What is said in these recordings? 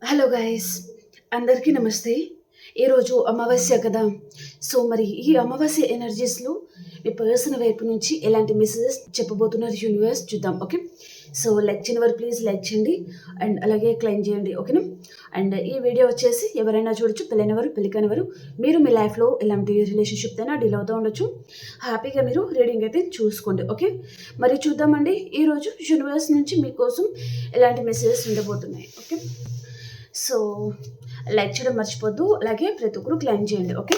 Hello guys, అందరికీ నమస్తే. ఈరోజు అమావాస్య కదా. సో మరి ఈ అమావాస్య ఎనర్జీస్లో మీ పర్సన్ వైపు నుంచి ఎలాంటి మెసేజెస్ చెప్పబోతున్నారు యూనివర్స్ చూద్దాం. ఓకే, సో లైక్ చేయని వారు ప్లీజ్ లైక్ చేయండి అండ్ అలాగే క్లైమ్ చేయండి. ఓకేనా. అండ్ ఈ వీడియో వచ్చేసి ఎవరైనా చూడొచ్చు, పెళ్ళైనవారు పెళ్ళికానివారు, మీరు మీ లైఫ్లో ఎలాంటి రిలేషన్షిప్ అయినా డీల్ అవుతూ ఉండొచ్చు. హ్యాపీగా మీరు రీడింగ్ అయితే చూసుకోండి. ఓకే, మరి చూద్దామండి ఈరోజు యూనివర్స్ నుంచి మీకోసం ఎలాంటి మెసేజెస్ ఉండబోతున్నాయి. ఓకే, సో లైక్ చేయడం మర్చిపోద్దు, అలాగే ప్రతి ఒక్కరు క్లైమ్ చేయండి. ఓకే,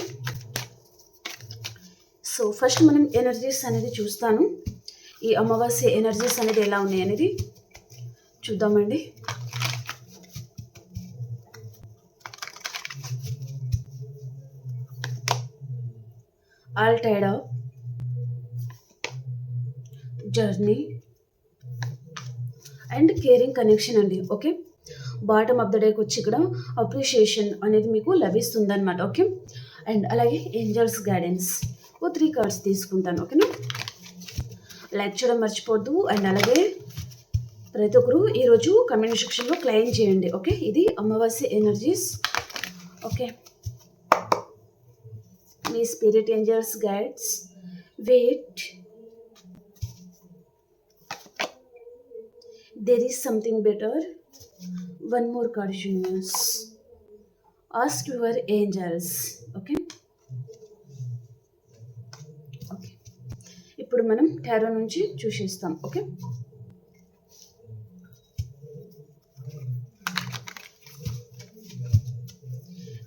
సో ఫస్ట్ మనం ఎనర్జీస్ అనేది చూస్తాను. ఈ అమావాస్య ఎనర్జీస్ అనేది ఎలా ఉన్నాయి అనేది చూద్దామండి. All tied up journey and caring connection అండి. ఓకే, బాటమ్ ఆఫ్ ద డేకి వచ్చి ఇక్కడ అప్రిషియేషన్ అనేది మీకు లభిస్తుంది అనమాట. ఓకే, అండ్ అలాగే ఏంజల్స్ గైడెన్స్ 3 కార్డ్స్ తీసుకుంటాను. ఓకేనా, లైక్ చేయడం మర్చిపోద్దు అండ్ అలాగే ప్రతి ఒక్కరు ఈరోజు కమెంట్ సెక్షన్లో క్లెయిమ్ చేయండి. ఓకే, ఇది అమావాస్య ఎనర్జీస్. ఓకే, మీ spirit angels guides wait, there is something better. One more card universe, ask your angels. Okay, okay, ఇప్పుడు మనం టారో నుంచి చూసేస్తాం. ఓకే,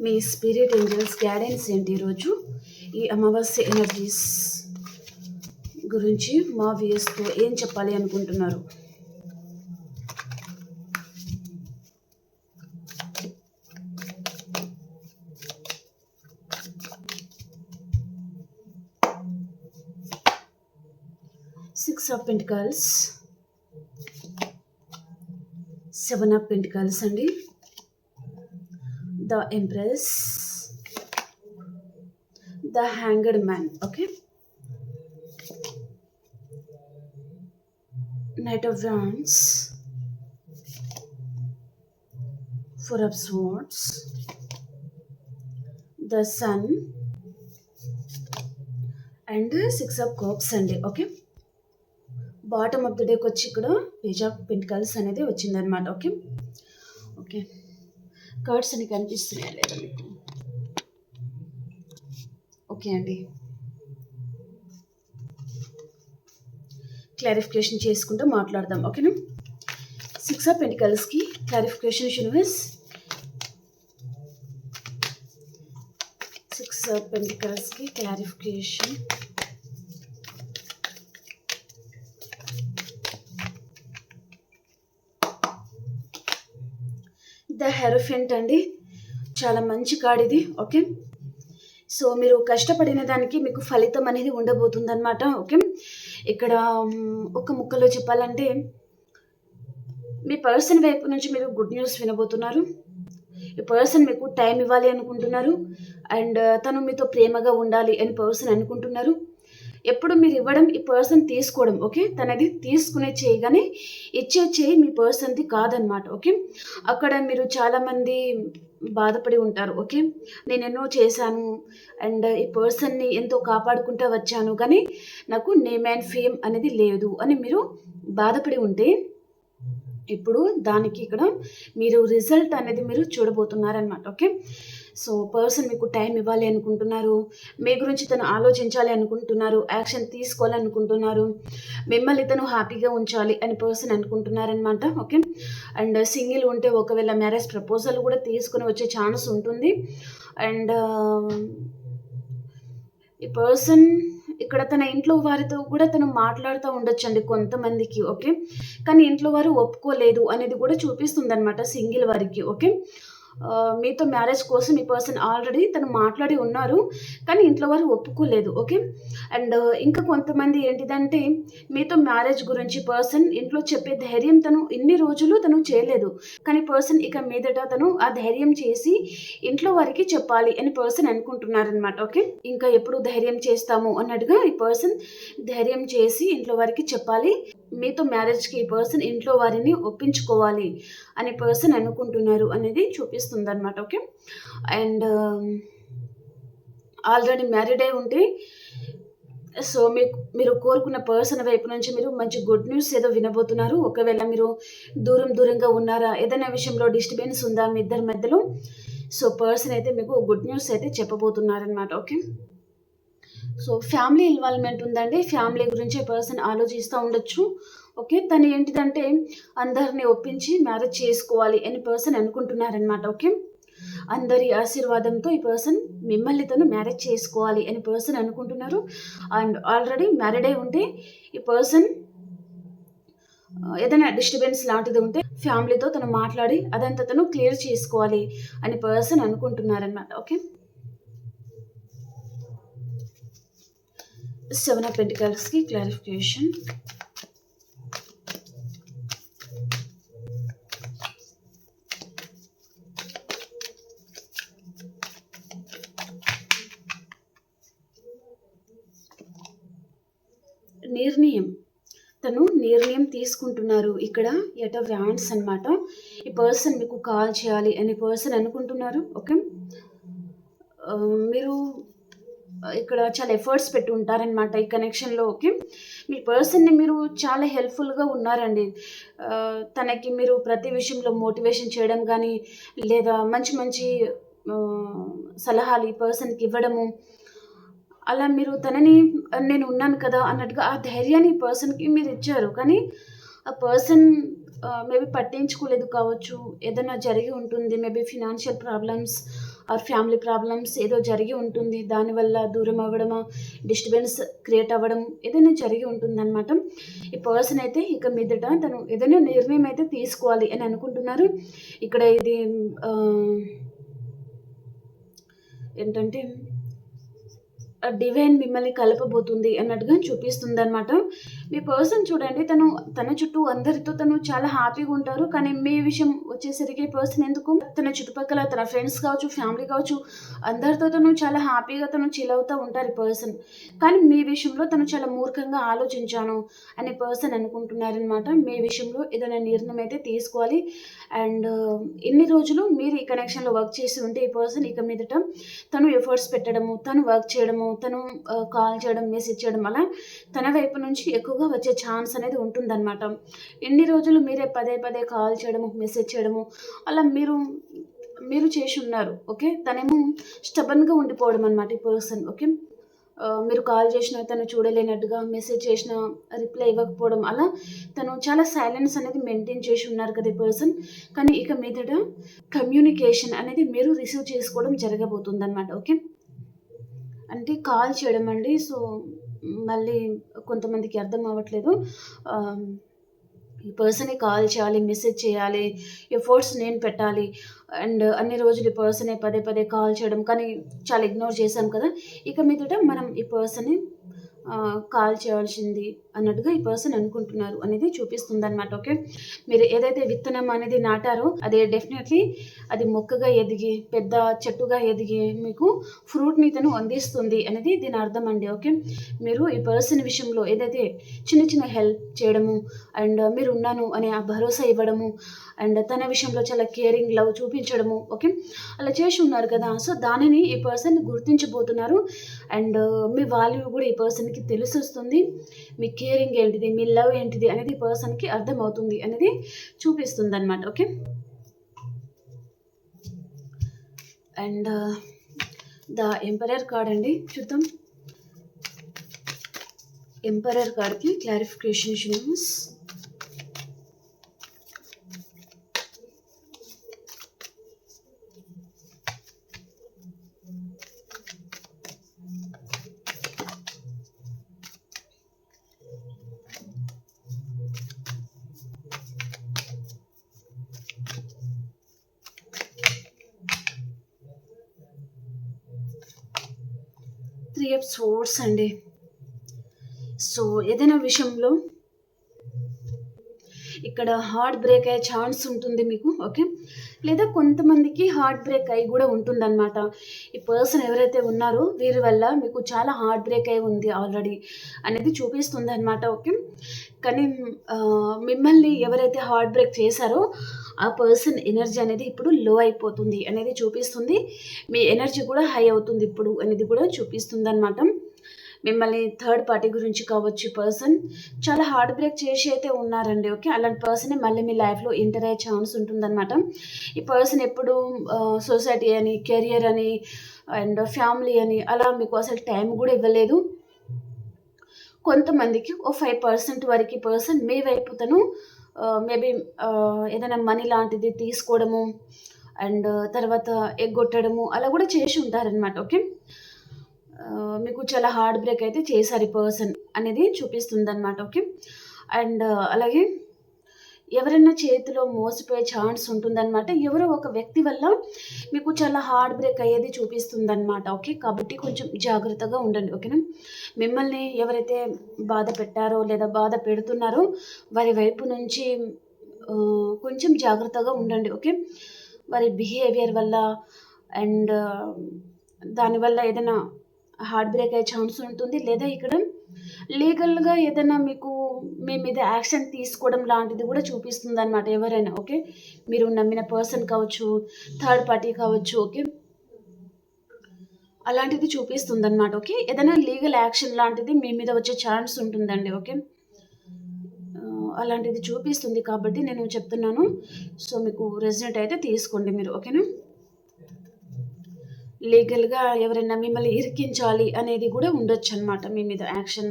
మీ స్పిరిట్ ఏంజల్స్ గైడెన్స్ ఏంటి ఈరోజు ఈ అమావాస్య ఎనర్జీస్ గురించి మా వ్యూయర్స్తో ఏం చెప్పాలి అనుకుంటున్నారు? Six of Pentacles, Seven of Pentacles అండి, the Empress, the Hanged Man. Okay, Knight of Wands, Four of Swords, the Sun and Six of Cups అండి. ఓకే, బాటమ్ ఆఫ్ ద డేకి వచ్చి ఇక్కడ పేజ్ ఆఫ్ పెంటికల్స్ అనేది వచ్చిందనమాట. Okay, okay, cards అని కనిపిస్తున్నాయా లేదా మీకు? ఓకే అండి, క్లారిఫికేషన్ చేసుకుంటూ మాట్లాడదాం. ఓకేనా, సిక్స్ ఆఫ్ పెంటికల్స్కి క్లారిఫికేషన్ యూనివర్స్. సిక్స్ ఆఫ్ పెంటికల్స్కి క్లారిఫికేషన్. ద హెరోఫెంట్ అండి, చాలా మంచి కార్డ్ ఇది. ఓకే, సో మీరు కష్టపడిన దానికి మీకు ఫలితం అనేది ఉండబోతుంది అనమాట. ఓకే, ఇక్కడ ఒక ముక్కలో చెప్పాలంటే మీ పర్సన్ వైపు నుంచి మీరు గుడ్ న్యూస్ వినబోతున్నారు. ఈ పర్సన్ మీకు టైం ఇవ్వాలి అనుకుంటున్నారు అండ్ తను మీతో ప్రేమగా ఉండాలి అని పర్సన్ అనుకుంటున్నారు. ఎప్పుడు మీరు ఇవ్వడం, ఈ పర్సన్ తీసుకోవడం. ఓకే, తనది తీసుకునే చేయి కానీ ఇచ్చే చేయి మీ పర్సన్ది కాదనమాట. ఓకే, అక్కడ మీరు చాలామంది బాధపడి ఉంటారు. ఓకే, నేను ఎన్నో చేశాను అండ్ ఈ పర్సన్ని ఎంతో కాపాడుకుంటూ వచ్చాను కానీ నాకు నేమ్ అండ్ ఫేమ్ అనేది లేదు అని మీరు బాధపడి ఉంటే ఇప్పుడు దానికి ఇక్కడ మీరు రిజల్ట్ అనేది మీరు చూడబోతున్నారనమాట. ఓకే, సో పర్సన్ మీకు టైం ఇవ్వాలి అనుకుంటున్నారు, మీ గురించి తను ఆలోచించాలి అనుకుంటున్నారు, యాక్షన్ తీసుకోవాలనుకుంటున్నారు, మిమ్మల్ని తను హ్యాపీగా ఉంచాలి అని పర్సన్ అనుకుంటున్నారనమాట. ఓకే, అండ్ సింగిల్ ఉంటే ఒకవేళ మ్యారేజ్ ప్రపోజల్ కూడా తీసుకుని వచ్చే ఛాన్స్ ఉంటుంది. అండ్ ఈ పర్సన్ ఇక్కడ తన ఇంట్లో వారితో కూడా తను మాట్లాడుతూ ఉండొచ్చండి కొంతమందికి. ఓకే, కానీ ఇంట్లో వారు ఒప్పుకోలేదు అనేది కూడా చూపిస్తుంది అనమాట సింగిల్ వారికి. ఓకే, మీతో మ్యారేజ్ కోసం ఈ పర్సన్ ఆల్రెడీ తను మాట్లాడి ఉన్నారు కానీ ఇంట్లో వారు ఒప్పుకోలేదు. ఓకే, అండ్ ఇంకా కొంతమంది ఏంటిదంటే మీతో మ్యారేజ్ గురించి పర్సన్ ఇంట్లో చెప్పే ధైర్యం తను ఇన్ని రోజులు తను చేయలేదు కానీ పర్సన్ ఇక మీదట తను ఆ ధైర్యం చేసి ఇంట్లో వారికి చెప్పాలి అని పర్సన్ అనుకుంటున్నారనమాట. ఓకే, ఇంకా ఎప్పుడు ధైర్యం చేస్తాము అన్నట్టుగా ఈ పర్సన్ ధైర్యం చేసి ఇంట్లో వారికి చెప్పాలి మీతో మ్యారేజ్కి ఈ పర్సన్ ఇంట్లో వారిని ఒప్పించుకోవాలి అనే పర్సన్ అనుకుంటున్నారు అనేది చూపిస్తుంది అనమాట. ఓకే. అండ్ ఆల్రెడీ మ్యారీడ్ అయి ఉంటే సో మీరు కోరుకున్న పర్సన్ వైపు నుంచి మీరు మంచి గుడ్ న్యూస్ ఏదో వినబోతున్నారు. ఒకవేళ మీరు దూరంగా ఉన్నారా, ఏదైనా విషయంలో డిస్టర్బెన్స్ ఉందా మీ ఇద్దరి మధ్యలో, సో పర్సన్ అయితే మీకు గుడ్ న్యూస్ అయితే చెప్పబోతున్నారనమాట. ఓకే. సో ఫ్యామిలీ ఇన్వాల్వ్మెంట్ ఉందండి. ఫ్యామిలీ గురించి పర్సన్ ఆలోచిస్తూ ఉండొచ్చు. ఓకే. తను ఏంటిదంటే అందరిని ఒప్పించి మ్యారేజ్ చేసుకోవాలి అని పర్సన్ అనుకుంటున్నారనమాట. ఓకే. అందరి ఆశీర్వాదంతో ఈ పర్సన్ మిమ్మల్ని తను మ్యారేజ్ చేసుకోవాలి అని పర్సన్ అనుకుంటున్నారు. అండ్ ఆల్రెడీ మ్యారీడ్ అయి ఉంటే ఈ పర్సన్ ఏదైనా డిస్టర్బెన్స్ లాంటిది ఉంటే ఫ్యామిలీతో తను మాట్లాడి అదంతా తను క్లియర్ చేసుకోవాలి అని పర్సన్ అనుకుంటున్నారనమాట. ఓకే. 7 of Pentaclesకి క్లారిఫికేషన్. తను నిర్ణయం తీసుకుంటున్నారు. ఇక్కడ ఎట్ ఆఫ్ వ్యాండ్స్ అనమాట. ఈ పర్సన్ మీకు కాల్ చేయాలి అని పర్సన్ అనుకుంటున్నారు. ఓకే. మీరు ఇక్కడ చాలా ఎఫర్ట్స్ పెట్టి ఉంటారనమాట ఈ కనెక్షన్లో. ఓకే. మీ పర్సన్ని మీరు చాలా హెల్ప్ఫుల్గా ఉన్నారండి. తనకి మీరు ప్రతి విషయంలో మోటివేషన్ చేయడం కానీ, లేదా మంచి సలహాలు ఈ పర్సన్కి ఇవ్వడము, అలా మీరు తనని నేను ఉన్నాను కదా అన్నట్టుగా ఆ ధైర్యాన్ని ఈ పర్సన్కి మీరు ఇచ్చారు. కానీ ఆ పర్సన్ మేబీ పట్టించుకోలేదు కావచ్చు. ఏదైనా జరిగి ఉంటుంది. Maybe financial problems or family problems ఏదో జరిగి ఉంటుంది. దానివల్ల దూరం అవ్వడమా, డిస్టర్బెన్స్ క్రియేట్ అవ్వడం ఏదైనా జరిగి ఉంటుందన్నమాట. ఈ పర్సన్ అయితే ఇక మీదట తను ఏదైనా నిర్ణయం అయితే తీసుకోవాలి అని అనుకుంటున్నారు. ఇక్కడ ఇది ఏంటంటే డివైన్ మిమ్మల్ని కలపబోతుంది అన్నట్టుగా చూపిస్తుంది అనమాట. మీ పర్సన్ చూడండి, తన చుట్టూ అందరితో తను చాలా హ్యాపీగా ఉంటారు. కానీ మీ విషయం వచ్చేసరికి పర్సన్ ఎందుకు తన చుట్టుపక్కల తన ఫ్రెండ్స్ కావచ్చు, ఫ్యామిలీ కావచ్చు, అందరితో తను చాలా హ్యాపీగా తను చిల్ అవుతూ ఉంటారు ఈ పర్సన్. కానీ మీ విషయంలో తను చాలా మూర్ఖంగా ఆలోచించాను అనే పర్సన్ అనుకుంటున్నారనమాట. మీ విషయంలో ఏదైనా నిర్ణయం అయితే తీసుకోవాలి. అండ్ ఎన్ని రోజులు మీరు ఈ కనెక్షన్లో వర్క్ చేసి ఉంటే ఈ పర్సన్ ఇక మీదట తను ఎఫర్ట్స్ పెట్టడము, తను వర్క్ చేయడము, తను కాల్ చేయడం, మెసేజ్ చేయడం, అలా తన వైపు నుంచి ఎక్కువగా వచ్చే ఛాన్స్ అనేది ఉంటుందన్నమాట. ఎన్ని రోజులు మీరే పదే కాల్ చేయడము, మెసేజ్ చేయడము అలా మీరు చేసి ఉన్నారు. ఓకే. తనేమో స్టబన్గా ఉండిపోవడం అనమాట ఈ పర్సన్. ఓకే. మీరు కాల్ చేసినా తను చూడలేనట్టుగా, మెసేజ్ చేసినా రిప్లై ఇవ్వకపోవడం, అలా తను చాలా సైలెన్స్ అనేది మెయింటైన్ చేసి ఉన్నారు కదా ఈ పర్సన్. కానీ ఇక మీదట కమ్యూనికేషన్ అనేది మీరు రిసీవ్ చేసుకోవడం జరగబోతుంది అనమాట. ఓకే. అంటే కాల్ చేయడం అండి. సో మళ్ళీ కొంతమందికి అర్థం అవ్వట్లేదు. ఈ పర్సన్‌ని కాల్ చేయాలి, మెసేజ్ చేయాలి, ఎఫర్ట్స్ నేను పెట్టాలి. అండ్ అన్ని రోజులు ఈ పర్సనే పదే కాల్ చేయడం, కానీ చాలా ఇగ్నోర్ చేశాం కదా! ఇక మీదట మనం ఈ పర్సన్‌ని కాల్ చేయాల్సింది అన్నట్టుగా ఈ పర్సన్ అనుకుంటున్నారు అనేది చూపిస్తుందన్నమాట. ఓకే. మీరు ఏదైతే విత్తనం అనేది నాటారో అది డెఫినెట్లీ అది మొక్కగా ఎదిగి పెద్ద చెట్టుగా ఎదిగి మీకు ఫ్రూట్ని తను అందిస్తుంది అనేది దీని అర్థం అండి. ఓకే. మీరు ఈ పర్సన్ విషయంలో ఏదైతే చిన్న హెల్ప్ చేయడము, అండ్ మీరు ఉన్నాను అనే ఆ భరోసా ఇవ్వడము, అండ్ తన విషయంలో చాలా కేరింగ్ లవ్ చూపించడము, ఓకే, అలా చేసి ఉన్నారు కదా. సో దానిని ఈ పర్సన్ గుర్తించబోతున్నారు. అండ్ మీ వాల్యూ కూడా ఈ పర్సన్కి తెలిసొస్తుంది. మీ కేరింగ్ ఏంటిది, మీ లవ్ ఏంటిది అనేది ఈ పర్సన్కి అర్థమవుతుంది అనేది చూపిస్తుంది అనమాట. Okay. And the emperor card అండి, చూద్దాం. ఎంపరర్ కార్డ్కి clarification issues. Three of swords అండి. సో ఏదైనా విషయంలో ఇక్కడ హార్ట్ బ్రేక్ అయ్యే ఛాన్స్ ఉంటుంది మీకు. ఓకే. లేదా కొంతమందికి హార్ట్ బ్రేక్ అయ్యి కూడా ఉంటుందన్నమాట. ఈ పర్సన్ ఎవరైతే ఉన్నారో వీరి వల్ల మీకు చాలా హార్ట్ బ్రేక్ అయి ఉంది ఆల్రెడీ అనేది చూపిస్తుందన్నమాట. ఓకే. కానీ మిమ్మల్ని ఎవరైతే హార్ట్ బ్రేక్ చేశారో ఆ పర్సన్ ఎనర్జీ అనేది ఇప్పుడు లో అయిపోతుంది అనేది చూపిస్తుంది. మీ ఎనర్జీ కూడా హై అవుతుంది ఇప్పుడు అనేది కూడా చూపిస్తుంది అనమాట. మిమ్మల్ని థర్డ్ పార్టీ గురించి కావచ్చు పర్సన్ చాలా హార్ట్ బ్రేక్ చేసి అయితే ఉన్నారండి. ఓకే. అలాంటి పర్సనే మళ్ళీ మీ లైఫ్లో ఎంటర్ అయ్యే ఛాన్స్ ఉంటుందన్నమాట. ఈ పర్సన్ ఎప్పుడు సొసైటీ అని, కెరియర్ అని అండ్ ఫ్యామిలీ అని అలా మీకు అసలు టైం కూడా ఇవ్వలేదు. కొంతమందికి ఓ 5% వరకు పర్సన్ మీ వైపు తను మేబీ ఏదైనా మనీ లాంటిది తీసుకోవడము అండ్ తర్వాత ఎగ్గొట్టడము అలా కూడా చేసి ఉంటారనమాట. ఓకే. మీకు చాలా హార్ట్ బ్రేక్ అయితే చేశారు ఈ పర్సన్ అనేది చూపిస్తుంది అనమాట. ఓకే. అండ్ అలాగే ఎవరైనా చేతిలో మోసపోయే ఛాన్స్ ఉంటుందన్నమాట. ఎవరో ఒక వ్యక్తి వల్ల మీకు చాలా హార్ట్ బ్రేక్ అయ్యేది చూపిస్తుందన్నమాట. ఓకే. కాబట్టి కొంచెం జాగ్రత్తగా ఉండండి. ఓకేనా. మిమ్మల్ని ఎవరైతే బాధ పెట్టారో లేదా బాధ పెడుతున్నారో వారి వైపు నుంచి కొంచెం జాగ్రత్తగా ఉండండి. ఓకే. వారి బిహేవియర్ వల్ల అండ్ దానివల్ల ఏదైనా హార్ట్ బ్రేక్ అయ్యే ఛాన్స్ ఉంటుంది. లేదా ఇక్కడ లీగల్గా ఏదైనా మీకు మీ మీద యాక్షన్ తీసుకోవడం లాంటిది కూడా చూపిస్తుంది అనమాట ఎవరైనా. ఓకే. మీరు నమ్మిన పర్సన్ కావచ్చు, థర్డ్ పార్టీ కావచ్చు. ఓకే. అలాంటిది చూపిస్తుంది అనమాట. ఓకే. ఏదైనా లీగల్ యాక్షన్ లాంటిది మీ మీద వచ్చే ఛాన్స్ ఉంటుందండి. ఓకే. అలాంటిది చూపిస్తుంది కాబట్టి నేను చెప్తున్నాను. సో మీకు రెసిడెంట్ అయితే తీసుకోండి మీరు. ఓకేనా. లీగల్గా ఎవరైనా మిమ్మల్ని ఇరికించాలి అనేది కూడా ఉండొచ్చు అనమాట. మీ మీద యాక్షన్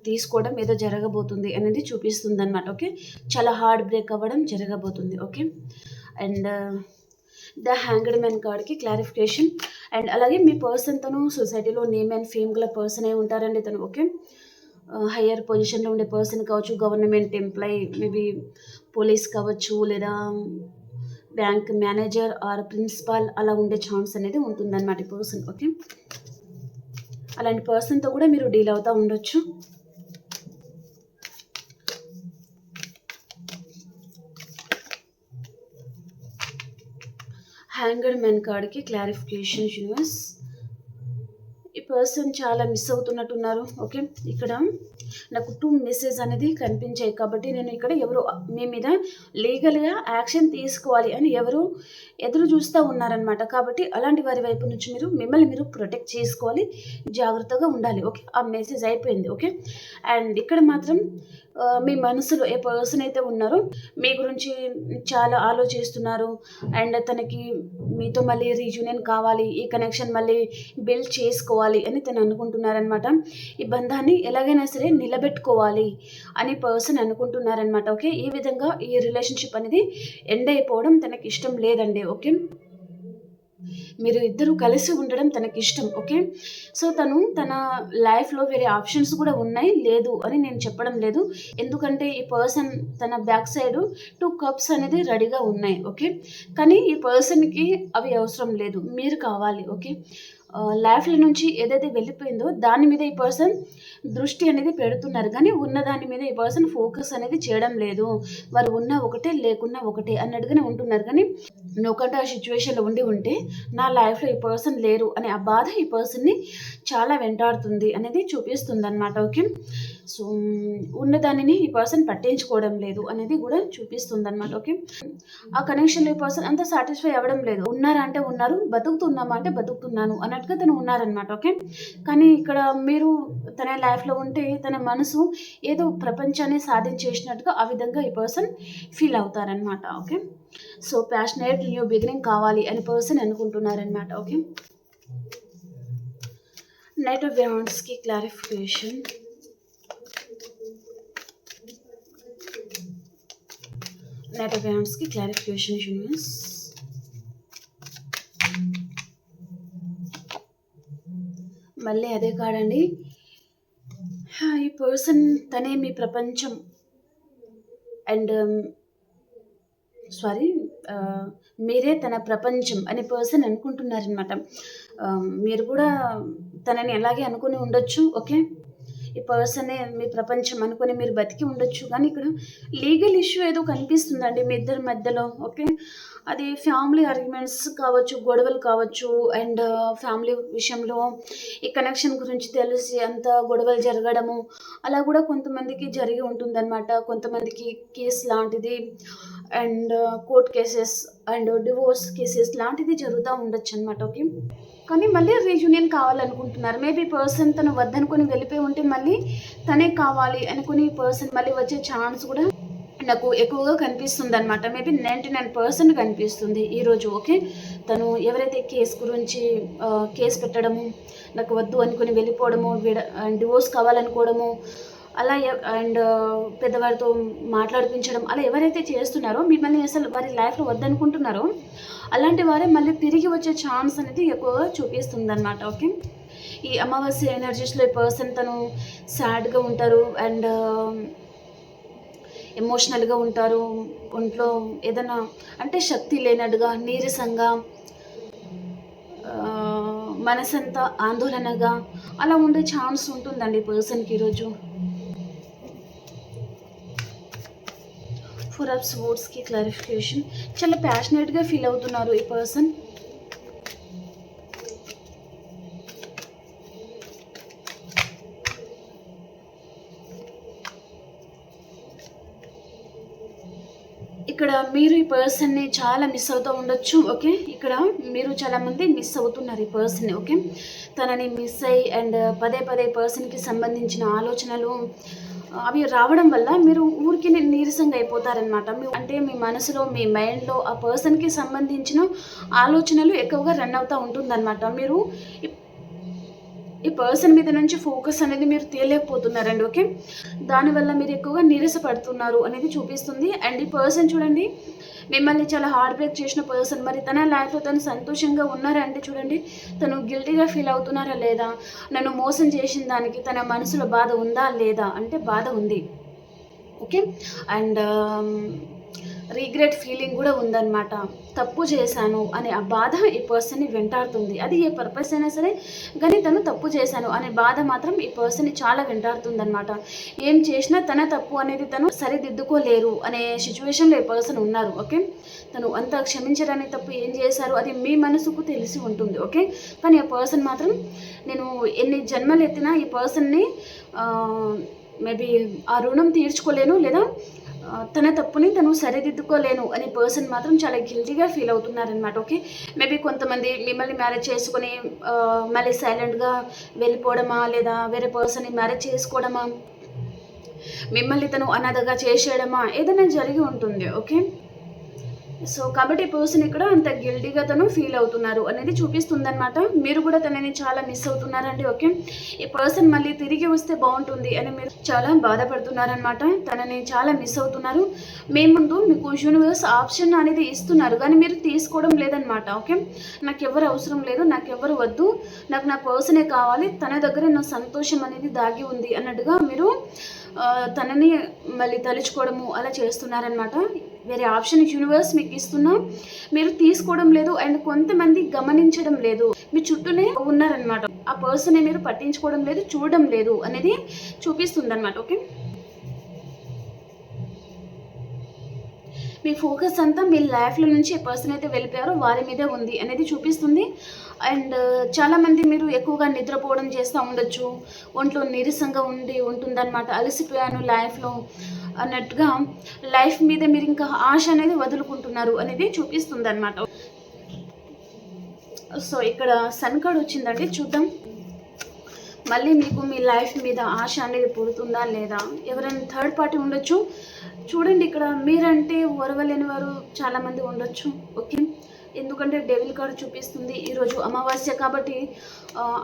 తీసుకోవడం ఏదో జరగబోతుంది అనేది చూపిస్తుంది అనమాట. ఓకే. చాలా హార్ట్ బ్రేక్ అవ్వడం జరగబోతుంది. Okay. And the hanged man కార్డ్కి క్లారిఫికేషన్. అండ్ అలాగే మీ పర్సన్ తను సొసైటీలో నేమ్ అండ్ ఫేమ్ గల పర్సన్ అయి ఉంటారండి తను. ఓకే. హయ్యర్ పొజిషన్లో ఉండే పర్సన్ కావచ్చు, గవర్నమెంట్ ఎంప్లాయీ, మేబీ పోలీస్ కావచ్చు, లేదా బ్యాంక్ మేనేజర్ ఆర్ ప్రిన్సిపాల్ అలా ఉండే ఛాన్స్ అనేది ఉంటుందన్నమాట ఈ పర్సన్. ఓకే. అలాంటి పర్సన్తో కూడా మీరు డీల్ అవుతూ ఉండొచ్చు. హ్యాంగడ్ మ్యాన్ కార్డ్కి క్లారిఫికేషన్ యూనివర్స్. ఈ పర్సన్ చాలా మిస్ అవుతున్నట్టున్నారు. ఓకే. ఇక్కడ నాకు 2 మెసేజ్ అనేది కనిపించాయి కాబట్టి నేను ఇక్కడ ఎవరు మీ మీద లీగల్గా యాక్షన్ తీసుకోవాలి అని ఎవరు ఎదురు చూస్తూ ఉన్నారనమాట. కాబట్టి అలాంటి వారి వైపు నుంచి మిమ్మల్ని మీరు ప్రొటెక్ట్ చేసుకోవాలి, జాగ్రత్తగా ఉండాలి. ఓకే. ఆ మెసేజ్ అయిపోయింది. ఓకే. అండ్ ఇక్కడ మాత్రం మీ మనసులో ఏ పర్సన్ అయితే ఉన్నారో మీ గురించి చాలా ఆలోచిస్తున్నారు అండ్ తనకి మీతో మళ్ళీ రీయూనియన్ కావాలి, ఈ కనెక్షన్ మళ్ళీ బిల్డ్ చేసుకోవాలి అని తను అనుకుంటున్నారనమాట. ఈ బంధాన్ని ఎలాగైనా సరే నిలబెట్టుకోవాలి అని పర్సన్ అనుకుంటున్నారనమాట. ఓకే. ఈ విధంగా ఈ రిలేషన్షిప్ అనేది ఎండ్ అయిపోవడం తనకి ఇష్టం లేదండి. ఓకే. మీరు ఇద్దరు కలిసి ఉండడం తనకి ఇష్టం. ఓకే. సో తను తన లైఫ్లో వేరే ఆప్షన్స్ కూడా ఉన్నాయి, లేదు అని నేను చెప్పడం లేదు. ఎందుకంటే ఈ పర్సన్ తన బ్యాక్ సైడ్ 2 కప్స్ అనేది రెడీగా ఉన్నాయి. ఓకే. కానీ ఈ పర్సన్కి అవి అవసరం లేదు, మీరు కావాలి. ఓకే. లైఫ్లో నుంచి ఏదైతే వెళ్ళిపోయిందో దాని మీద ఈ పర్సన్ దృష్టి అనేది పెడుతున్నారు, కానీ ఉన్న దాని మీద ఈ పర్సన్ ఫోకస్ అనేది చేయడం లేదు. వారు ఉన్న ఒకటే లేకున్నా ఒకటే అన్నట్టుగానే ఉంటున్నారు. కానీ ఒకటి ఆ సిచ్యువేషన్లో ఉంటే నా లైఫ్లో ఈ పర్సన్ లేరు అనే ఆ బాధ ఈ పర్సన్ని చాలా వెంటాడుతుంది అనేది చూపిస్తుంది అనమాట. ఓకే. సో ఉన్నదానిని ఈ పర్సన్ పట్టించుకోవడం లేదు అనేది కూడా చూపిస్తుంది అనమాట. ఓకే. ఆ కనెక్షన్లో ఈ పర్సన్ అంత సాటిస్ఫై అవ్వడం లేదు. ఉన్నారా అంటే ఉన్నారు, బతుకుతున్నామా అంటే బతుకుతున్నాను అన్నట్టుగా తను ఉన్నారనమాట. ఓకే. కానీ ఇక్కడ మీరు తన లైఫ్లో ఉంటే తన మనసు ఏదో ప్రపంచాన్ని సాధించేసినట్టుగా ఆ విధంగా ఈ పర్సన్ ఫీల్ అవుతారనమాట. Okay. So passionate new beginning కావాలి అని పర్సన్ అనుకుంటున్నారనమాట. ఓకే. నైట్ ఆఫ్ వ్యాండ్స్కి క్లారిఫికేషన్. నైట్ ఆఫ్ వ్యాండ్స్కి క్లారిఫికేషన్ యూనివర్స్. మళ్ళీ అదే కాడండి. ఈ పర్సన్ తనే మీ ప్రపంచం అండ్ మీరే తన ప్రపంచం అనే పర్సన్ అనుకుంటున్నారనమాట. మీరు కూడా తనని అలాగే అనుకుని ఉండొచ్చు. ఓకే. ఈ పర్సనే మీ ప్రపంచం అనుకుని మీరు బతికి ఉండొచ్చు. కానీ ఇక్కడ లీగల్ ఇష్యూ ఏదో కనిపిస్తుందండి మీ ఇద్దరి మధ్యలో. ఓకే. అది ఫ్యామిలీ ఆర్గ్యుమెంట్స్ కావచ్చు, గొడవలు కావచ్చు. అండ్ ఫ్యామిలీ విషయంలో ఈ కనెక్షన్ గురించి తెలిసి అంత గొడవలు జరగడము అలా కూడా కొంతమందికి జరిగి ఉంటుందన్నమాట. కొంతమందికి కేసు లాంటిది and court cases and divorce cases లాంటిది జరుగుతూ ఉండొచ్చు అనమాట. ఓకే. కానీ మళ్ళీ రీయూనియన్ కావాలనుకుంటున్నారు. మేబీ పర్సన్ తను వద్దనుకొని వెళ్ళిపోయి ఉంటే మళ్ళీ తనే కావాలి అనుకుని పర్సన్ మళ్ళీ వచ్చే ఛాన్స్ కూడా నాకు ఎక్కువగా కనిపిస్తుంది అనమాట. మేబీ 99% కనిపిస్తుంది ఈరోజు. ఓకే. తను ఎవరైతే కేసు గురించి కేసు పెట్టడము, నాకు వద్దు అనుకుని వెళ్ళిపోవడము, డివోర్స్ కావాలనుకోవడము అలా అండ్ పెద్దవారితో మాట్లాడిపించడం అలా ఎవరైతే చేస్తున్నారో మిమ్మల్ని అసలు వారి లైఫ్లో వద్దనుకుంటున్నారో అలాంటి వారే మళ్ళీ తిరిగి వచ్చే ఛాన్స్ అనేది ఎక్కువగా చూపిస్తుంది అనమాట. ఓకే. ఈ అమావాస్య ఎనర్జీస్లో ఈ పర్సన్ తను సాడ్గా ఉంటారు అండ్ ఎమోషనల్గా ఉంటారు. ఒంట్లో ఏదైనా అంటే శక్తి లేనట్టుగా, నీరసంగా, మనసంతా ఆందోళనగా అలా ఉండే ఛాన్స్ ఉంటుందండి పర్సన్కి ఈరోజు. 4 ఆఫ్ స్వోర్డ్స్కి క్లారిఫికేషన్. చాలా ప్యాషనేట్గా ఫీల్ అవుతున్నారు ఈ పర్సన్. ఇక్కడ మీరు ఈ పర్సన్ని చాలా మిస్ అవుతూ ఉండొచ్చు. ఓకే. ఇక్కడ మీరు చాలామంది మిస్ అవుతున్నారు ఈ పర్సన్ని. ఓకే. తనని మిస్ అయ్యి అండ్ పదే పదే పర్సన్కి సంబంధించిన ఆలోచనలు అవి రావడం వల్ల మీరు ఊరికి నీరసంగా అయిపోతారనమాట. అంటే మీ మనసులో, మీ మైండ్లో ఆ పర్సన్కి సంబంధించిన ఆలోచనలు ఎక్కువగా రన్ అవుతూ ఉంటుందన్నమాట. మీరు ఈ పర్సన్ మీద నుంచి ఫోకస్ అనేది మీరు తేలేకపోతున్నారండి. ఓకే. దానివల్ల మీరు ఎక్కువగా నీరసపడుతున్నారు అనేది చూపిస్తుంది. అండ్ ఈ పర్సన్ చూడండి మిమ్మల్ని చాలా హార్డ్ బ్రేక్ చేసిన పర్సన్. మరి తన లైఫ్లో తను సంతోషంగా ఉన్నారా అంటే చూడండి, తను గిల్టీగా ఫీల్ అవుతున్నారా లేదా, నన్ను మోసం చేసిన దానికి తన మనసులో బాధ ఉందా లేదా అంటే బాధ ఉంది. ఓకే. అండ్ రీగ్రెట్ ఫీలింగ్ కూడా ఉందన్నమాట. తప్పు చేశాను అనే ఆ బాధ ఈ పర్సన్ని వెంటాడుతుంది. అది ఏ పర్పస్ అయినా సరే కానీ తను తప్పు చేశాను అనే బాధ మాత్రం ఈ పర్సన్ని చాలా వెంటాడుతుంది అనమాట. ఏం చేసినా తన తప్పు అనేది తను సరిదిద్దుకోలేరు అనే సిచ్యువేషన్లో ఈ పర్సన్ ఉన్నారు. ఓకే. తను అంత క్షమించడాని తప్పు ఏం చేశారు అది మీ మనసుకు తెలిసి ఉంటుంది. ఓకే. కానీ ఆ పర్సన్ మాత్రం నేను ఎన్ని జన్మలు ఎత్తినా ఈ పర్సన్ని మేబీ ఆ రుణం తీర్చుకోలేను లేదా తన తప్పుని తను సరిదిద్దుకోలేను అనే పర్సన్ మాత్రం చాలా గిల్టీగా ఫీల్ అవుతున్నారనమాట. ఓకే. మేబీ కొంతమంది మిమ్మల్ని మ్యారేజ్ చేసుకొని మళ్ళీ సైలెంట్గా వెళ్ళిపోవడమా లేదా వేరే పర్సన్ని మ్యారేజ్ చేసుకోవడమా, మిమ్మల్ని తను అనాథగా చేసేయడమా ఏదైనా జరిగి ఉంటుంది. ఓకే. సో కాబట్టి పర్సన్ ఇక్కడ అంత గిల్టీగా తను ఫీల్ అవుతున్నారు అనేది చూపిస్తుందన్నమాట. మీరు కూడా తనని చాలా మిస్ అవుతున్నారండి. ఓకే. ఈ పర్సన్ మళ్ళీ తిరిగి వస్తే బాగుంటుంది అని మీరు చాలా బాధపడుతున్నారనమాట. తనని చాలా మిస్ అవుతున్నారు. మీ ముందు మీకు యూనివర్స్ ఆప్షన్ అనేది ఇస్తున్నారు కానీ మీరు తీసుకోవడం లేదనమాట. ఓకే. నాకు ఎవరు అవసరం లేదు, నాకు ఎవరు వద్దు, నాకు నా పర్సనే కావాలి, తన దగ్గర నా సంతోషం అనేది దాగి ఉంది అన్నట్టుగా మీరు తనని మళ్ళీ తలుచుకోవడము అలా చేస్తున్నారనమాట. వేరే ఆప్షన్ యూనివర్స్ మీకు ఇస్తున్నా మీరు తీసుకోవడం లేదు అండ్ కొంతమంది గమనించడం లేదు, మీ చుట్టూనే ఉన్నారనమాట. ఆ పర్సన్ని మీరు పట్టించుకోవడం లేదు, చూడడం లేదు అనేది చూపిస్తుంది అనమాట. ఓకే. మీ ఫోకస్ అంతా మీ లైఫ్లో నుంచి ఏ పర్సన్ అయితే వెళ్ళిపోయారో వారి మీదే ఉంది అనేది చూపిస్తుంది. అండ్ చాలామంది మీరు ఎక్కువగా నిద్రపోవడం చేస్తూ ఉండొచ్చు, ఒంట్లో నీరసంగా ఉంటుందన్నమాట. అలసిపోయాను లైఫ్లో అన్నట్టుగా లైఫ్ మీద మీరు ఇంకా ఆశ అనేది వదులుకుంటున్నారు అనేది చూపిస్తుంది అనమాట. సో ఇక్కడ సన్ కార్డ్ వచ్చిందండి, చూద్దాం మళ్ళీ మీకు మీ లైఫ్ మీద ఆశ అనేది పుడుతుందా లేదా. ఎవరైనా థర్డ్ పార్టీ ఉండొచ్చు. చూడండి ఇక్కడ మీరంటే ఓర్వలేని వారు చాలామంది ఉండొచ్చు. ఓకే. ఎందుకంటే డెవిల్ కార్డ్ చూపిస్తుంది ఈరోజు అమావాస్య కాబట్టి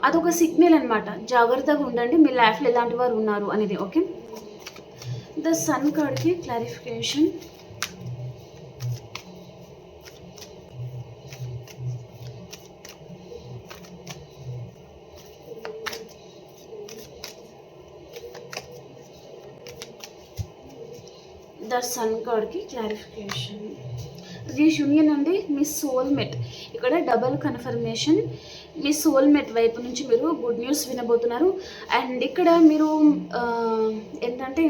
అదొక సిగ్నల్ అనమాట. జాగ్రత్తగా ఉండండి, మీ లైఫ్లో ఎలాంటి వారు ఉన్నారు అనేది. ఓకే. ద సన్ కార్డ్కి క్లారిఫికేషన్. ద సన్ కార్డ్కి క్లారిఫికేషన్. రీయూనియన్ అండి, మీ సోల్మేట్. ఇక్కడ డబల్ కన్ఫర్మేషన్, మీ సోల్మేట్ వైపు నుంచి మీరు గుడ్ న్యూస్ వినబోతున్నారు. అండ్ ఇక్కడ మీరు ఏంటంటే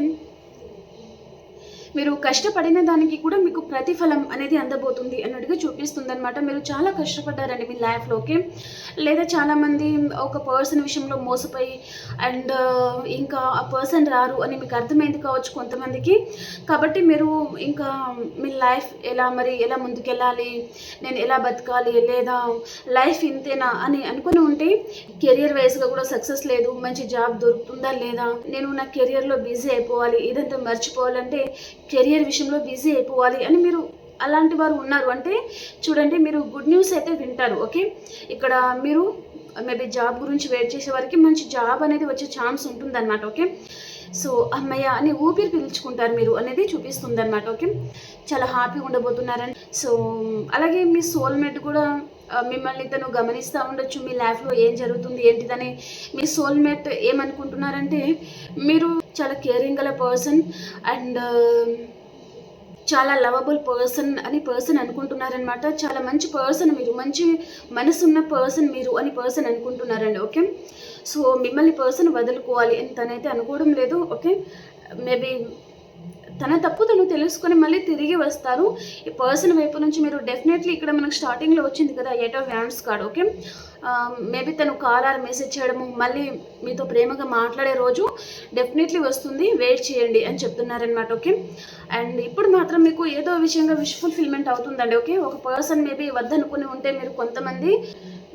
మీరు కష్టపడిన దానికి కూడా మీకు ప్రతిఫలం అనేది అందబోతుంది అన్నట్టుగా చూపిస్తుంది అనమాట. మీరు చాలా కష్టపడ్డారండి మీ లైఫ్లోకి, లేదా చాలామంది ఒక పర్సన్ విషయంలో మోసపోయి అండ్ ఇంకా ఆ పర్సన్ రారు అని మీకు అర్థమైంది కావచ్చు కొంతమందికి. కాబట్టి మీరు ఇంకా మీ లైఫ్ ఎలా ముందుకెళ్ళాలి, నేను ఎలా బతకాలి, లేదా లైఫ్ ఇంతేనా అని అనుకుని ఉంటే కెరియర్ వైజ్గా కూడా సక్సెస్ లేదు, మంచి జాబ్ దొరుకుతుందా లేదా, నేను నా కెరియర్లో బిజీ అయిపోవాలి, ఇదంతా మర్చిపోవాలంటే కెరియర్ విషయంలో బిజీ అయిపోవాలి అని మీరు అలాంటి వారు ఉన్నారు అంటే చూడండి, మీరు గుడ్ న్యూస్ అయితే వింటారు. ఓకే, ఇక్కడ మీరు మేబీ జాబ్ గురించి వెయిట్ చేసే వారికి మంచి జాబ్ అనేది వచ్చే ఛాన్స్ ఉంటుందన్నమాట. ఓకే, సో అమ్మయ్య అని ఊపిరి పీల్చుకుంటారు మీరు అనేది చూపిస్తుంది అనమాట. ఓకే, చాలా హ్యాపీగా ఉండబోతున్నారని. సో అలాగే మీ సోల్మేట్ కూడా మిమ్మల్ని తను గమనిస్తూ ఉండొచ్చు, మీ లైఫ్లో ఏం జరుగుతుంది ఏంటిదని. మీ సోల్మేట్ ఏమనుకుంటున్నారంటే మీరు చాలా కేరింగ్ గల పర్సన్ అండ్ చాలా లవబుల్ పర్సన్ అనుకుంటున్నారనమాట. చాలా మంచి పర్సన్ మీరు, మంచి మనసున్న పర్సన్ మీరు అని పర్సన్ అనుకుంటున్నారండి. ఓకే, సో మిమ్మల్ని పర్సన్ వదులుకోవాలి అని తనైతే అనుకోవడం లేదు. ఓకే, మేబీ తన తప్పు తను తెలుసుకొని మళ్ళీ తిరిగి వస్తారు. ఈ పర్సన్ వైపు నుంచి మీరు డెఫినెట్లీ ఇక్కడ మనకు స్టార్టింగ్లో వచ్చింది కదా 8 of Wands card. Okay, maybe తను కాల్ ఆర్ మెసేజ్ చేయడము, మళ్ళీ మీతో ప్రేమగా మాట్లాడే రోజు డెఫినెట్లీ వస్తుంది, వెయిట్ చేయండి అని చెప్తున్నారనమాట. ఓకే, అండ్ ఇప్పుడు మాత్రం మీకు ఏదో విషయంగా విష్ ఫుల్ఫిల్మెంట్ అవుతుందండి. ఓకే, ఒక పర్సన్ మేబీ వద్దనుకుని ఉంటే మీరు కొంతమంది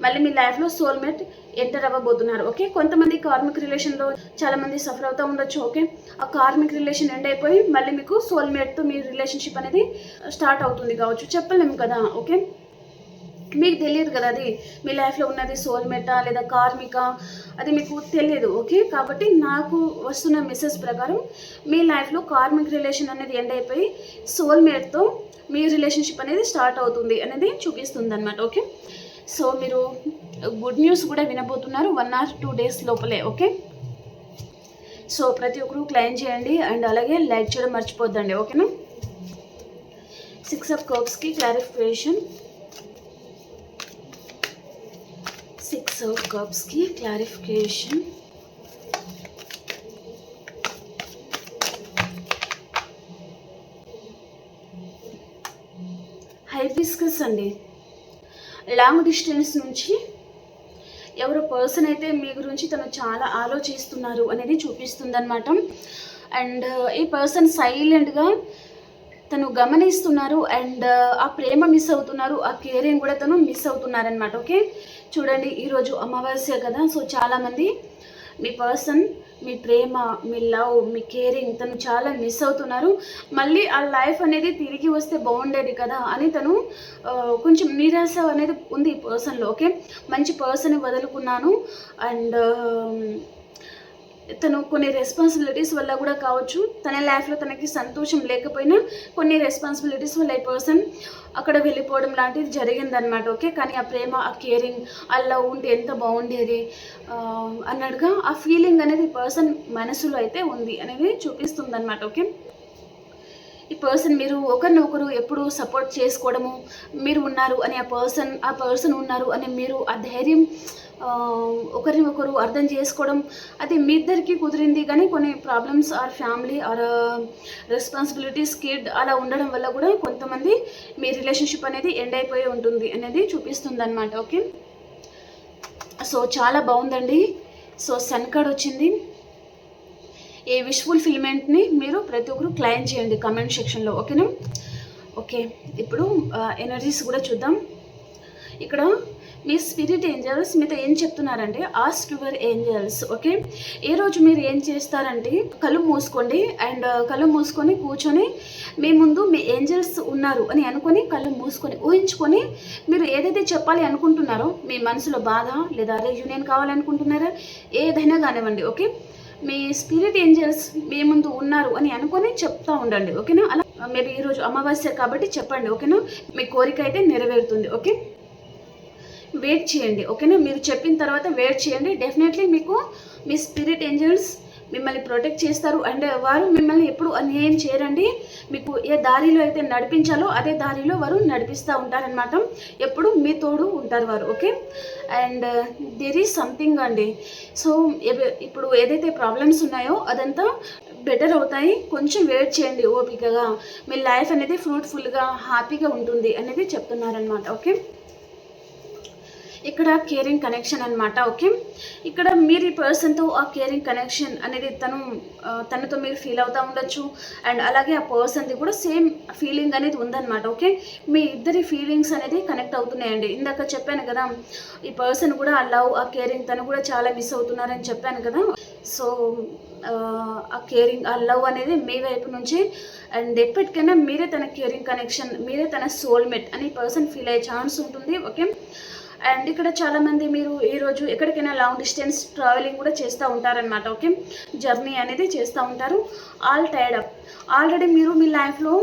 మళ్ళీ మీ లైఫ్లో సోల్మేట్ ఎంటర్ అవ్వబోతున్నారు. ఓకే, కొంతమంది కార్మిక్ రిలేషన్లో చాలామంది సఫర్ అవుతూ ఉండొచ్చు. ఓకే, ఆ కార్మిక్ రిలేషన్ ఎండ్ అయిపోయి మళ్ళీ మీకు సోల్మేట్తో మీ రిలేషన్షిప్ అనేది స్టార్ట్ అవుతుంది కావచ్చు, చెప్పలేము కదా. ఓకే, మీకు తెలియదు కదా అది మీ లైఫ్లో ఉన్నది సోల్మేటా లేదా కార్మికా, అది మీకు తెలియదు. ఓకే, కాబట్టి నాకు వస్తున్న మెసేజ్ ప్రకారం మీ లైఫ్లో కార్మిక్ రిలేషన్ అనేది ఎండ్ అయిపోయి సోల్మేట్తో మీ రిలేషన్షిప్ అనేది స్టార్ట్ అవుతుంది అనేది చూపిస్తుంది అనమాట. ఓకే, సో మీరు గుడ్ న్యూస్ కూడా వినబోతున్నారు 1 or 2 days లోపలే. ఓకే, సో ప్రతి ఒక్కరు క్లైమ్ చేయండి అండ్ అలాగే లైక్ చేయడం మర్చిపోద్దండి. ఓకేనా. 6 of Cups clarification, 6 of Cups clarification. Hibiscus అండి, లాంగ్ డిస్టెన్స్ నుంచి ఎవరో పర్సన్ అయితే మీ గురించి తను చాలా ఆలోచిస్తున్నారు అనేది చూపిస్తుంది అనమాట. అండ్ ఈ పర్సన్ సైలెంట్గా తను గమనిస్తున్నారు అండ్ ఆ ప్రేమ మిస్ అవుతున్నారు, ఆ కేరింగ్ కూడా తను మిస్ అవుతున్నారనమాట. ఓకే, చూడండి ఈరోజు అమావాస్య కదా, సో చాలామంది మీ పర్సన్ మీ ప్రేమ, మీ లవ్, మీ కేరింగ్ తను చాలా మిస్ అవుతున్నారు. మళ్ళీ ఆ లైఫ్ అనేది తిరిగి వస్తే బాగుండేది కదా అని తను కొంచెం నిరాశ అనేది ఉంది ఈ పర్సన్లో. ఓకే, మంచి పర్సన్ వదులుకున్నాను అండ్ తను కొన్ని రెస్పాన్సిబిలిటీస్ వల్ల కూడా కావచ్చు, తన లైఫ్లో తనకి సంతోషం లేకపోయినా కొన్ని రెస్పాన్సిబిలిటీస్ వల్ల ఈ పర్సన్ అక్కడ వెళ్ళిపోవడం లాంటిది జరిగిందనమాట. ఓకే, కానీ ఆ ప్రేమ, ఆ కేరింగ్, ఆ లవ్ ఉంటే ఎంత బాగుండేది అన్నట్టుగా ఆ ఫీలింగ్ అనేది ఈ పర్సన్ మనసులో అయితే ఉంది అనేది చూపిస్తుంది అనమాట. ఓకే, ఈ పర్సన్ మీరు ఒకరినొకరు ఎప్పుడు సపోర్ట్ చేసుకోవడము, మీరు ఉన్నారు అని ఆ పర్సన్ ఉన్నారు అని మీరు ఆ ధైర్యం ఒకరిని ఒకరు అర్థం చేసుకోవడం, అది మీ ఇద్దరికి కుదిరింది. కానీ కొన్ని problems or family or responsibilities కిడ్ అలా ఉండడం వల్ల కూడా కొంతమంది మీ రిలేషన్షిప్ అనేది ఎండ్ అయిపోయి ఉంటుంది అనేది చూపిస్తుంది అనమాట. ఓకే, సో చాలా బాగుందండి. సో సన్ కార్డ్ వచ్చింది. ఈ విష్ ఫుల్ఫిల్మెంట్ని మీరు ప్రతి ఒక్కరు క్లైమ్ చేయండి కమెంట్ సెక్షన్లో. ఓకేనా. ఓకే, ఇప్పుడు ఎనర్జీస్ కూడా చూద్దాం. ఇక్కడ మీ స్పిరిట్ ఏంజల్స్ మీతో ఏం చెప్తున్నారంటే ఆస్క్ యువర్ ఏంజల్స్. ఓకే, ఏ రోజు మీరు ఏం చేస్తారంటే కళ్ళు మూసుకోండి అండ్ కళ్ళు మూసుకొని కూర్చొని మీ ముందు మీ ఏంజల్స్ ఉన్నారు అని అనుకొని కళ్ళు మూసుకొని ఊహించుకొని మీరు ఏదైతే చెప్పాలి అనుకుంటున్నారో, మీ మనసులో బాధ లేదా యూనియన్ కావాలనుకుంటున్నారా, ఏదైనా కానివ్వండి. ఓకే, మీ స్పిరిట్ ఏంజల్స్ మీ ముందు ఉన్నారు అని అనుకొని చెప్తూ ఉండండి. ఓకేనా. అలా మేబీ ఈరోజు అమావాస్య కాబట్టి చెప్పండి. ఓకేనా, మీ కోరిక అయితే నెరవేరుతుంది. ఓకే, వెయిట్ చేయండి. ఓకేనా, మీరు చెప్పిన తర్వాత వెయిట్ చేయండి. డెఫినెట్లీ మీకు మీ స్పిరిట్ ఏంజల్స్ మిమ్మల్ని ప్రొటెక్ట్ చేస్తారు. అండ్ వారు మిమ్మల్ని ఎప్పుడు అన్యాయం చేయరండి. మీకు ఏ దారిలో అయితే నడిపించాలో అదే దారిలో వారు నడిపిస్తూ ఉంటారనమాట. ఎప్పుడు మీ తోడు ఉంటారు వారు. Okay, and there is something అండి. సో ఇప్పుడు ఏదైతే ప్రాబ్లమ్స్ ఉన్నాయో అదంతా బెటర్ అవుతాయి. కొంచెం వెయిట్ చేయండి ఓపికగా. మీ లైఫ్ అనేది ఫ్రూట్ఫుల్గా హ్యాపీగా ఉంటుంది అనేది చెప్తున్నారనమాట. ఓకే, ఇక్కడ కేరింగ్ కనెక్షన్ అనమాట. ఓకే, ఇక్కడ మీరు ఈ పర్సన్తో ఆ కేరింగ్ కనెక్షన్ అనేది తనతో మీరు ఫీల్ అవుతూ ఉండొచ్చు. అండ్ అలాగే ఆ పర్సన్ది కూడా సేమ్ ఫీలింగ్ అనేది ఉందన్నమాట. ఓకే, మీ ఇద్దరి ఫీలింగ్స్ అనేది కనెక్ట్ అవుతున్నాయండి. ఇందాక చెప్పాను కదా, ఈ పర్సన్ కూడా ఆ లవ్, ఆ కేరింగ్ తను కూడా చాలా మిస్ అవుతున్నారని చెప్పాను కదా. సో ఆ కేరింగ్, ఆ లవ్ అనేది మీ వైపు నుంచి, అండ్ ఎప్పటికైనా మీరే తన కేరింగ్ కనెక్షన్, మీరే తన సోల్మేట్ అని పర్సన్ ఫీల్ అయ్యే ఛాన్స్ ఉంటుంది. ఓకే, అండ్ ఇక్కడ చాలామంది మీరు ఈరోజు ఎక్కడికైనా లాంగ్ డిస్టెన్స్ ట్రావెలింగ్ కూడా చేస్తూ ఉంటారనమాట. ఓకే, జర్నీ అనేది చేస్తూ ఉంటారు. ఆల్ టైర్డ్ అప్, ఆల్రెడీ మీరు మీ లైఫ్లో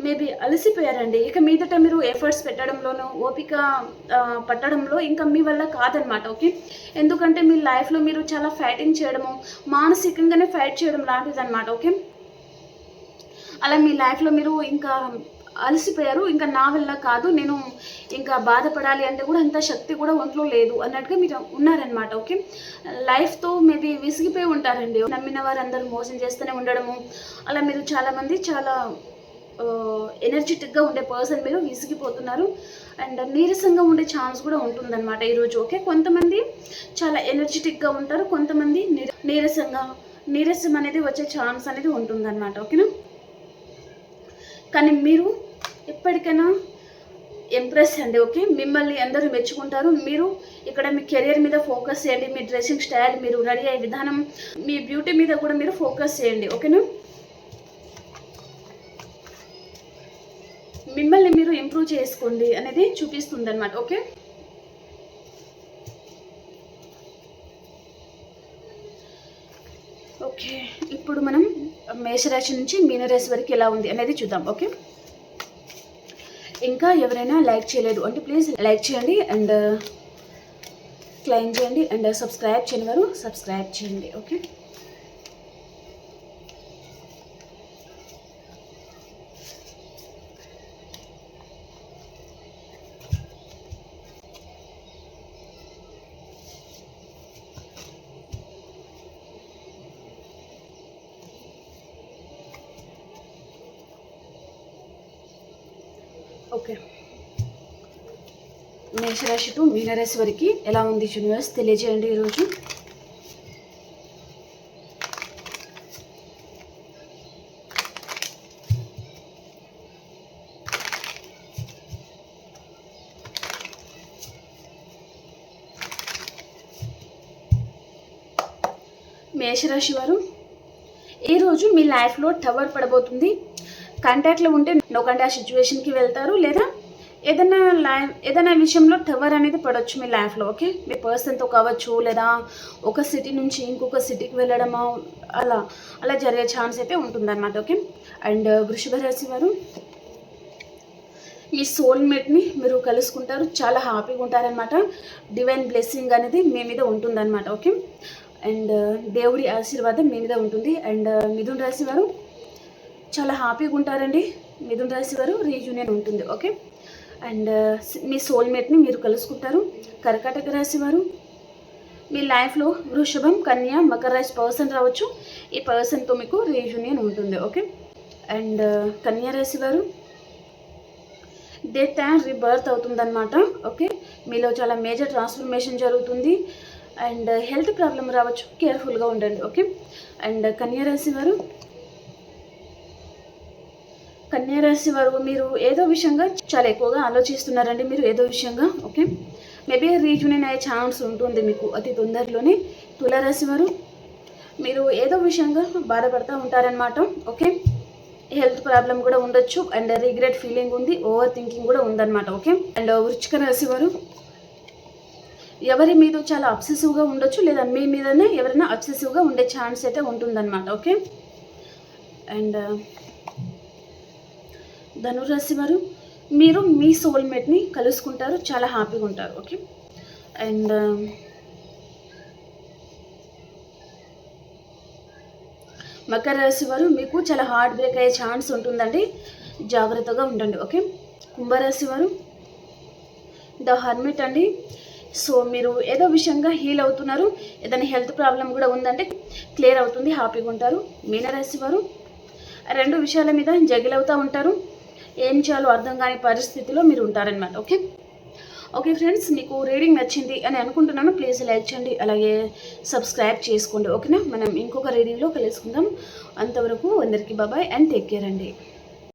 మేబీ అలసిపోయారండి. ఇక మీదట మీరు ఎఫర్ట్స్ పెట్టడంలోనూ ఓపిక పట్టడంలో ఇంకా మీ వల్ల కాదనమాట. ఓకే, ఎందుకంటే మీ లైఫ్లో మీరు చాలా ఫైటింగ్ చేయడము, మానసికంగానే ఫైట్ చేయడం లాంటిదన్నమాట. ఓకే, అలా మీ లైఫ్లో మీరు ఇంకా అలసిపోయారు. ఇంకా నా వల్ల కాదు, నేను ఇంకా బాధపడాలి అంటే కూడా అంత శక్తి కూడా ఒంట్లో లేదు అన్నట్టుగా మీరు ఉన్నారనమాట. ఓకే, లైఫ్తో మేబీ విసిగిపోయి ఉంటారండి. నమ్మిన వారు అందరూ మోసం చేస్తూనే ఉండడము, అలా మీరు చాలామంది చాలా ఎనర్జెటిక్గా ఉండే పర్సన్ మీరు విసిగిపోతున్నారు. అండ్ నీరసంగా ఉండే ఛాన్స్ కూడా ఉంటుందన్నమాట ఈరోజు. ఓకే, కొంతమంది చాలా ఎనర్జెటిక్గా ఉంటారు, కొంతమంది నీరసం అనేది వచ్చే ఛాన్స్ అనేది ఉంటుందన్నమాట. ఓకేనా, కానీ మీరు ఎప్పటికైనా ఇంప్రెస్ అండి. ఓకే, మిమ్మల్ని అందరూ మెచ్చుకుంటారు. మీరు ఇక్కడ మీ కెరియర్ మీద ఫోకస్ చేయండి. మీ డ్రెస్సింగ్ స్టైల్, మీరు రెడీ అయ్యే విధానం, మీ బ్యూటీ మీద కూడా మీరు ఫోకస్ చేయండి. ఓకేనా, మిమ్మల్ని మీరు ఇంప్రూవ్ చేసుకోండి అనేది చూపిస్తుంది అనమాట. ఓకే, ఓకే, ఇప్పుడు మనం మేషరాశి నుంచి మీనరాశి వరకు ఎలా ఉంది అనేది చూద్దాం. ఓకే, ఇంకా ఎవరైనా లైక్ చేయలేదు అంటే ప్లీజ్ లైక్ చేయండి, అండ్ క్లైమ్ చేయండి, అండ్ సబ్స్క్రైబ్ చేయని వారు సబ్స్క్రైబ్ చేయండి. ఓకే, ఓకే, మేషరాశి టు మీనరాశి వరకు ఎలా ఉంది యూనివర్స్ తెలియజేయండి ఈరోజు. మేషరాశి వారు ఈరోజు మీ లైఫ్లో టవర్ పడబోతుంది. కాంటాక్ట్లో ఉంటే నో కాంటాక్ట్ సిచ్యువేషన్కి వెళ్తారు, లేదా ఏదైనా విషయంలో టవర్ అనేది పడవచ్చు మీ లైఫ్లో. ఓకే, మీ పర్సన్తో కావచ్చు, లేదా ఒక సిటీ నుంచి ఇంకొక సిటీకి వెళ్ళడమో అలా జరిగే ఛాన్స్ అయితే ఉంటుందన్నమాట. ఓకే, అండ్ వృషభ రాశి వారు మీ సోల్మేట్ని మీరు కలుసుకుంటారు, చాలా హ్యాపీగా ఉంటారనమాట. డివైన్ బ్లెస్సింగ్ అనేది మీ మీద ఉంటుందన్నమాట. ఓకే, అండ్ దేవుడి ఆశీర్వాదం మీ మీద ఉంటుంది. అండ్ మిథున రాశి వారు చాలా హ్యాపీగా ఉంటారండి. మిథున రాశి వారు రీయూనియన్ ఉంటుంది. ఓకే, అండ్ మీ సోల్మేట్ని మీరు కలుసుకుంటారు. కర్కాటక రాశి వారు మీ లైఫ్లో వృషభం, కన్య, మకర రాశి పర్సన్ రావచ్చు. ఈ పర్సన్తో మీకు రీయూనియన్ ఉంటుంది. ఓకే, అండ్ కన్యా రాశి వారు డెత్ అండ్ రీబర్త్ అవుతుందన్నమాట. ఓకే, మీలో చాలా మేజర్ ట్రాన్స్ఫర్మేషన్ జరుగుతుంది. అండ్ హెల్త్ ప్రాబ్లం రావచ్చు, కేర్ఫుల్గా ఉండండి. ఓకే, అండ్ కన్యా రాశి వారు మీరు ఏదో విషయంగా చాలా ఎక్కువగా ఆలోచిస్తున్నారండి. మీరు ఏదో విషయంగా ఓకే, మేబీ రీయూనియన్ అయ్యే ఛాన్స్ ఉంటుంది మీకు అతి తొందరలోనే. తులారాశి వారు మీరు ఏదో విషయంగా బాధపడుతూ ఉంటారనమాట. ఓకే, హెల్త్ ప్రాబ్లం కూడా ఉండొచ్చు, అండ్ రిగ్రెట్ ఫీలింగ్ ఉంది, ఓవర్ థింకింగ్ కూడా ఉందన్నమాట. ఓకే, అండ్ వృశ్చిక రాశి వారు ఎవరి మీద చాలా అబ్సెసివ్గా ఉండొచ్చు, లేదా మీ మీదనే ఎవరైనా అబ్సెసివ్గా ఉండే ఛాన్స్ అయితే ఉంటుందన్నమాట. ఓకే, అండ్ ధనురాశి వారు మీరు మీ సోల్మేట్ని కలుసుకుంటారు, చాలా హ్యాపీగా ఉంటారు. ఓకే, అండ్ మకర రాశి వారు మీకు చాలా హార్ట్ బ్రేక్ అయ్యే ఛాన్స్ ఉంటుందండి, జాగ్రత్తగా ఉండండి. ఓకే. కుంభరాశి వారు ద హర్మిట్ అండి. సో మీరు ఏదో విషయంగా హీల్ అవుతున్నారు, ఏదైనా హెల్త్ ప్రాబ్లం కూడా ఉందంటే క్లియర్ అవుతుంది, హ్యాపీగా ఉంటారు. మీనరాశి వారు 2 విషయాల మీద జగిల్ అవుతూ ఉంటారు, ఏం చేయాలో అర్థం కాని పరిస్థితిలో మీరు ఉంటారనమాట. ఓకే. ఓకే ఫ్రెండ్స్, మీకు రీడింగ్ నచ్చింది అని అనుకుంటున్నాను. ప్లీజ్ లైక్ చేయండి, అలాగే సబ్స్క్రైబ్ చేసుకోండి. ఓకేనా, మనం ఇంకొక రీడింగ్లో కలుసుకుందాం. అంతవరకు అందరికీ బాబాయ్ అండ్ టేక్ కేర్ అండి.